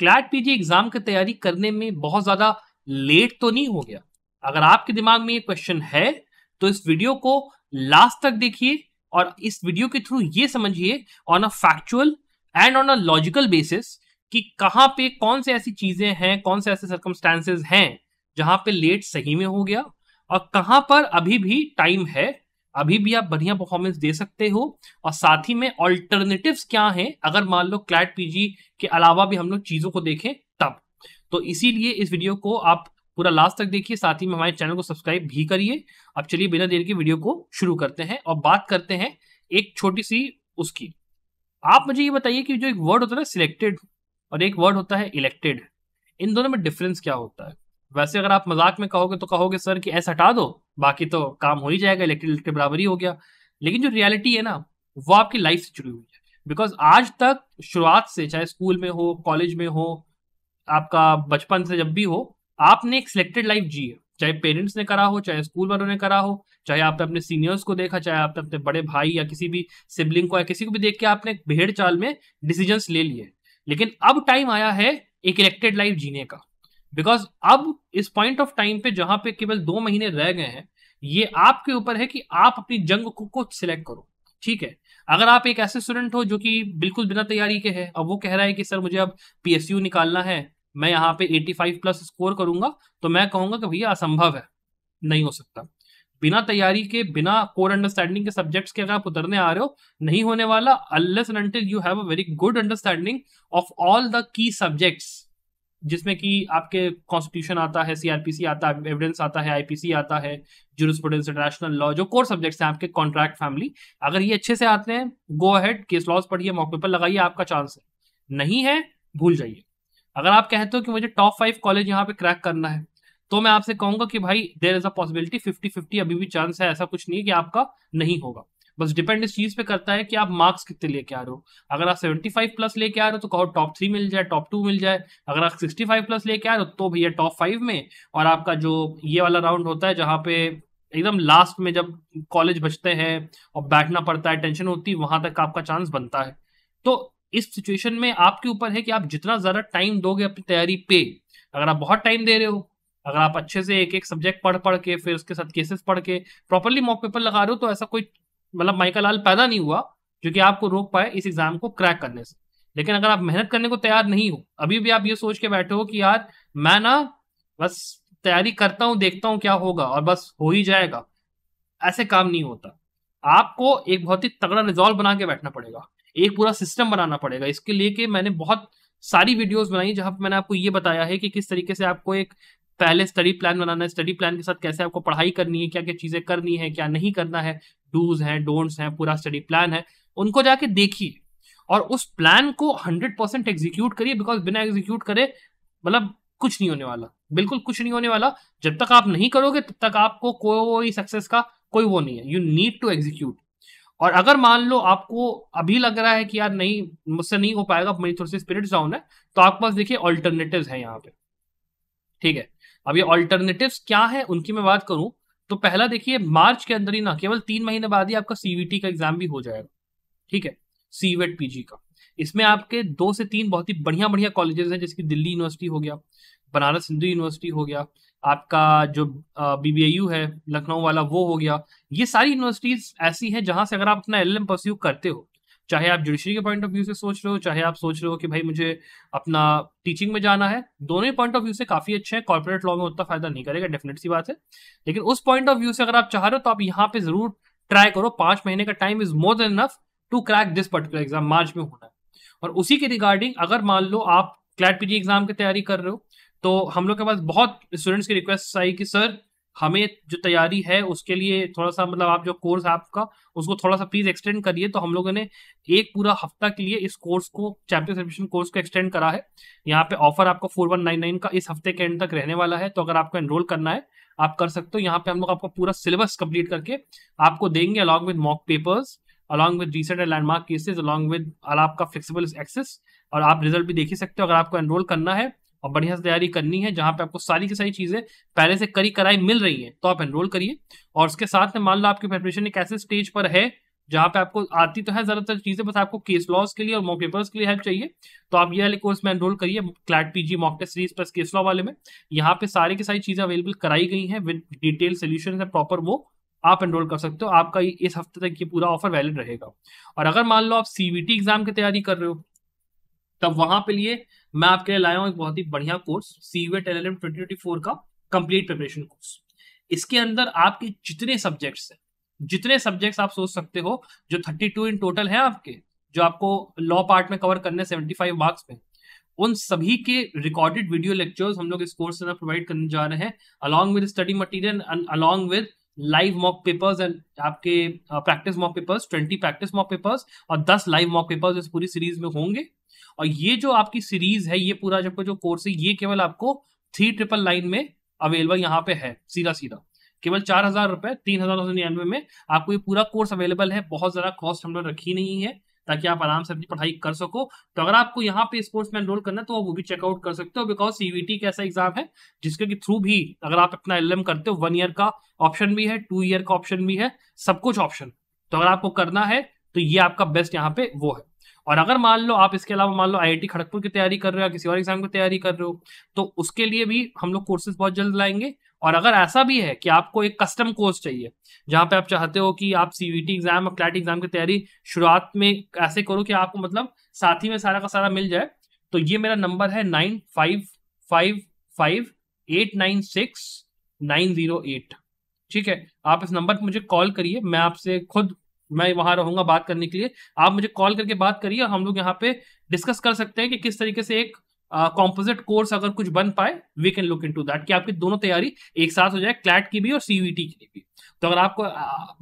CLAT PG exam की तैयारी करने में बहुत ज्यादा लेट तो नहीं हो गया? अगर आपके दिमाग में ये क्वेश्चन है तो इस वीडियो को लास्ट तक देखिए और इस वीडियो के थ्रू ये समझिए on a factual and on a logical basis कि कहां पे कौन से ऐसी चीजें हैं, कौन से ऐसे सर्कमस्टांसेस हैं जहां पे लेट सही में हो गया और कहां पर अभी भी टाइम है, अभी भी आप बढ़िया परफॉर्मेंस दे सकते हो। और साथ ही में ऑल्टरनेटिव्स क्या हैं अगर मान लो क्लैट पीजी के अलावा भी हम लोग चीजों को देखें तब। तो इसीलिए इस वीडियो को आप पूरा लास्ट तक देखिए, साथ ही में हमारे चैनल को सब्सक्राइब भी करिए। अब चलिए बिना देर के वीडियो को शुरू करते हैं और बात करते हैं एक छोटी सी उसकी। आप मुझे ये बताइए कि जो एक वर्ड होता है ना सिलेक्टेड और एक वर्ड होता है इलेक्टेड, इन दोनों में डिफरेंस क्या होता है? वैसे अगर आप मजाक में कहोगे तो कहोगे सर कि एस हटा दो, बाकी तो काम हो ही जाएगा, इलेक्टेड इलेक्टेड बराबर ही हो गया। लेकिन जो रियलिटी है ना वो आपकी लाइफ से जुड़ी हुई है। बिकॉज आज तक शुरुआत से, चाहे स्कूल में हो, कॉलेज में हो, आपका बचपन से जब भी हो, आपने एक सिलेक्टेड लाइफ जी है। चाहे पेरेंट्स ने करा हो, चाहे स्कूल वालों ने करा हो, चाहे आपने अपने सीनियर्स को देखा, चाहे आपने अपने बड़े भाई या किसी भी सिबलिंग को या किसी को भी देख के आपने भेड़ चाल में डिसीजंस ले लिए। लेकिन अब टाइम आया है एक इलेक्टेड लाइफ जीने का। बिकॉज अब इस पॉइंट ऑफ टाइम पे जहां पे केवल 2 महीने रह गए हैं, ये आपके ऊपर है कि आप अपनी जंग को सिलेक्ट करो। ठीक है, अगर आप एक ऐसे स्टूडेंट हो जो कि बिल्कुल बिना तैयारी के है, अब वो कह रहा है कि सर मुझे अब पीएसयू निकालना है, मैं यहाँ पे 85 प्लस स्कोर करूंगा, तो मैं कहूंगा कि भैया असंभव है, नहीं हो सकता। बिना तैयारी के, बिना कोर अंडरस्टैंडिंग के सब्जेक्ट्स के अगर आप उतरने आ रहे हो, नहीं होने वाला unless and until you have a very good understanding of all the key subjects, जिसमें कि आपके कॉन्स्टिट्यूशन आता है, सीआरपीसी आता है, एविडेंस आता है, आईपीसी आता है, ज्यूरिस्प्रूडेंस, इंटरनेशनल लॉ, जो कोर सब्जेक्ट्स हैं आपके, कॉन्ट्रैक्ट, फैमिली, अगर ये अच्छे से आते हैं, गो अहेड, केस लॉज पढ़िए, मॉक पेपर लगाइए, आपका चांस है। नहीं है, भूल जाइए। अगर आप कहते हो कि मुझे टॉप 5 कॉलेज यहाँ पे क्रैक करना है, तो मैं आपसे कहूंगा कि भाई देयर इज अ पॉसिबिलिटी, 50-50 अभी भी चांस है, ऐसा कुछ नहीं है कि आपका नहीं होगा। बस डिपेंड इस चीज पे करता है कि आप मार्क्स कितने लेके आ रहे हो। अगर आप 75 प्लस लेके आ रहे हो तो कहो टॉप 3 मिल जाए, टॉप 2 मिल जाए। अगर आप 65 प्लस लेके आ रहे हो तो भैया टॉप 5 में, और आपका जो ये वाला राउंड होता है जहां पे एकदम लास्ट में जब कॉलेज बचते हैं और बैठना पड़ता है, टेंशन होती है, वहां तक आपका चांस बनता है। तो इस सिचुएशन में आपके ऊपर है कि आप जितना ज्यादा टाइम दोगे अपनी तैयारी पे। अगर आप बहुत टाइम दे रहे हो, अगर आप अच्छे से एक एक सब्जेक्ट पढ़ पढ़ के, फिर उसके साथ केसेस पढ़ के प्रॉपरली मॉक पेपर लगा रहे हो, तो ऐसा कोई मतलब माइका लाल पैदा नहीं हुआ जो कि आपको रोक पाए इस एग्जाम को क्रैक करने से। लेकिन अगर आप मेहनत करने को तैयार नहीं हो, अभी भी आप ये सोच के बैठे हो कि यार मैं ना बस तैयारी करता हूं, देखता हूं क्या होगा और बस हो ही जाएगा, ऐसे काम नहीं होता। आपको एक बहुत ही तगड़ा रिजॉल्व बना के बैठना पड़ेगा, एक पूरा सिस्टम बनाना पड़ेगा। इसके लिए कि मैंने बहुत सारी वीडियोस बनाई जहां पे मैंने आपको ये बताया है कि किस तरीके से आपको एक पहले स्टडी प्लान बनाना है, स्टडी प्लान के साथ कैसे आपको पढ़ाई करनी है, क्या क्या चीजें करनी है, क्या नहीं करना है, डूज हैं, डोंट्स हैं, पूरा स्टडी प्लान है। उनको जाके देखिए और उस प्लान को 100% एग्जीक्यूट करिए। बिकॉज बिना एग्जीक्यूट करे मतलब कुछ नहीं होने वाला, बिल्कुल कुछ नहीं होने वाला। जब तक आप नहीं करोगे तब तक आपको कोई सक्सेस का कोई वो नहीं है। You need to execute. और अगर मान लो आपको अभी लग रहा है कि यार नहीं मुझसे नहीं हो पाएगा, मेरी थोड़ी सी स्पिरिट डाउन है, तो आपके पास देखिए ऑल्टरनेटिव्स है यहाँ पे। ठीक है, अब ये ऑल्टरनेटिव्स क्या है उनकी मैं बात करूं तो पहला देखिए, मार्च के अंदर ही ना, केवल 3 महीने बाद ही आपका सीवीटी का एग्जाम भी हो जाएगा। ठीक है, सीवेट पीजी का। इसमें आपके 2 से 3 बहुत ही बढ़िया बढ़िया कॉलेजेस हैं, जैसे कि दिल्ली यूनिवर्सिटी हो गया, बनारस हिंदू यूनिवर्सिटी हो गया, आपका जो बीबीआईयू है लखनऊ वाला वो हो गया। ये सारी यूनिवर्सिटीज ऐसी हैं जहां से अगर आप अपना एलएलएम परस्यू करते हो, चाहे आप जुडिशरी के पॉइंट ऑफ व्यू से सोच रहे हो, चाहे आप सोच रहे हो कि भाई मुझे अपना टीचिंग में जाना है, दोनों ही पॉइंट ऑफ व्यू से काफी अच्छे हैं। कॉर्पोरेट लॉ में उतना फायदा नहीं करेगा, डेफिनेट सी बात है, लेकिन उस पॉइंट ऑफ व्यू से अगर आप चाह रहे हो तो आप यहाँ पे जरूर ट्राई करो। 5 महीने का time is more than enough to crack this particular exam, March में होना है। और उसी के रिगार्डिंग अगर मान लो आप क्लैट पीजी एग्जाम की तैयारी कर रहे हो, तो हम लोग के पास बहुत स्टूडेंट्स की रिक्वेस्ट आई कि सर हमें जो तैयारी है उसके लिए थोड़ा सा मतलब आप जो कोर्स आपका उसको थोड़ा सा प्लीज एक्सटेंड करिए। तो हम लोगों ने एक पूरा हफ्ता के लिए इस कोर्स को, चैंपियंस एडमिशन कोर्स को एक्सटेंड करा है। यहाँ पे ऑफर आपको 4199 का इस हफ्ते के एंड तक रहने वाला है। तो अगर आपको एनरोल करना है आप कर सकते हो। यहाँ पे हम लोग आपको पूरा सिलेबस कंप्लीट करके आपको देंगे, along with mock papers, along with recent and landmark cases, along with आपका फ्लेक्सिबल एक्सेस। और आप रिजल्ट भी देख ही सकते हो। अगर आपको एनरोल करना है और बढ़िया से तैयारी करनी है, जहां पे आपको सारी की सारी चीजें पहले से करी कराई मिल रही है, तो आप एनरोल करिए। और उसके साथ में मान लो आपकी प्रिपरेशन एक ऐसे स्टेज पर है जहां पे आपको आती तो है ज्यादातर चीजें, बस आपको केस लॉज के लिए और मॉक पेपर्स के लिए हेल्प चाहिए, तो आप ये वाले कोर्स में एनरोल करिए, CLAT PG mock test series plus case law वाले में। यहाँ पे सारी की सारी चीजें अवेलेबल कराई गई हैं विद डिटेल सोल्यूशन है प्रॉपर, वो आप एनरोल कर सकते हो। आपका इस हफ्ते तक ये पूरा ऑफर वैलिड रहेगा। और अगर मान लो आप सीवीटी एग्जाम की तैयारी कर रहे हो, तब वहां पे लिए मैं आपके लिए लाया हूं एक बहुत ही बढ़िया कोर्स, सीवेट LLM 2024 का कंप्लीट प्रिपरेशन कोर्स। इसके अंदर आपके जितने सब्जेक्ट्स हैं, जितने सब्जेक्ट्स आप सोच सकते हो, जो 32 इन टोटल है आपके, जो आपको लॉ पार्ट में कवर करने 75 मार्क्स में, उन सभी के रिकॉर्डेड वीडियो लेक्चर्स हम लोग इस कोर्स से प्रोवाइड करने जा रहे हैं, along with study material, along with live mock papers and आपके practice mock papers, 20 practice mock papers और 10 लाइव मॉक पेपर्स इस पूरी सीरीज में होंगे। और ये जो आपकी सीरीज है, ये पूरा जो कोर्स है, ये केवल आपको 3999 में अवेलेबल यहाँ पे है, सीधा सीधा केवल 4000 रुपए, 3999 में आपको ये पूरा कोर्स अवेलेबल है। बहुत ज्यादा कॉस्ट हम लोग रखी नहीं है, ताकि आप आराम से अपनी पढ़ाई कर सको। तो अगर आपको यहाँ पे इस कोर्स में एनरोल करना है तो वो भी चेकआउट कर सकते हो, बिकॉज सीवीटी का ऐसा एग्जाम है जिसके के थ्रू भी अगर आप अपना LLM करते हो, 1 ईयर का ऑप्शन भी है, 2 ईयर का ऑप्शन भी है, सब कुछ ऑप्शन। तो अगर आपको करना है तो ये आपका बेस्ट यहाँ पे वो है। और अगर मान लो आप इसके अलावा मान लो IIT खड़गपुर की तैयारी कर रहे हो या किसी और एग्जाम की तैयारी कर रहे हो, तो उसके लिए भी हम लोग कोर्सेज बहुत जल्द लाएंगे। और अगर ऐसा भी है कि आपको एक कस्टम कोर्स चाहिए, जहां पे आप चाहते हो कि आप सीवीटी एग्जाम और क्लैट एग्जाम की तैयारी शुरुआत में ऐसे करो कि आपको मतलब साथ ही में सारा का सारा मिल जाए, तो ये मेरा नंबर है 9555896908। ठीक है, आप इस नंबर पर मुझे कॉल करिए, मैं आपसे खुद, मैं वहां रहूंगा बात करने के लिए। आप मुझे कॉल करके बात करिए और हम लोग यहाँ पे डिस्कस कर सकते हैं कि किस तरीके से एक कॉम्पोजिट कोर्स अगर कुछ बन पाए, we can look into that, कि आपकी दोनों तैयारी एक साथ हो जाए, क्लैट की भी और सीवीटी की भी। तो अगर आपको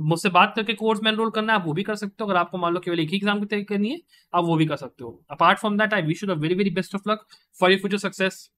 मुझसे बात करके कोर्स में एनरोल करना है, आप वो भी कर सकते हो। अगर आपको मान लो केवल एक ही एग्जाम की तैयारी करनी है, आप वो भी कर सकते हो। Apart from that, I wish you the very very best of luck for your future success.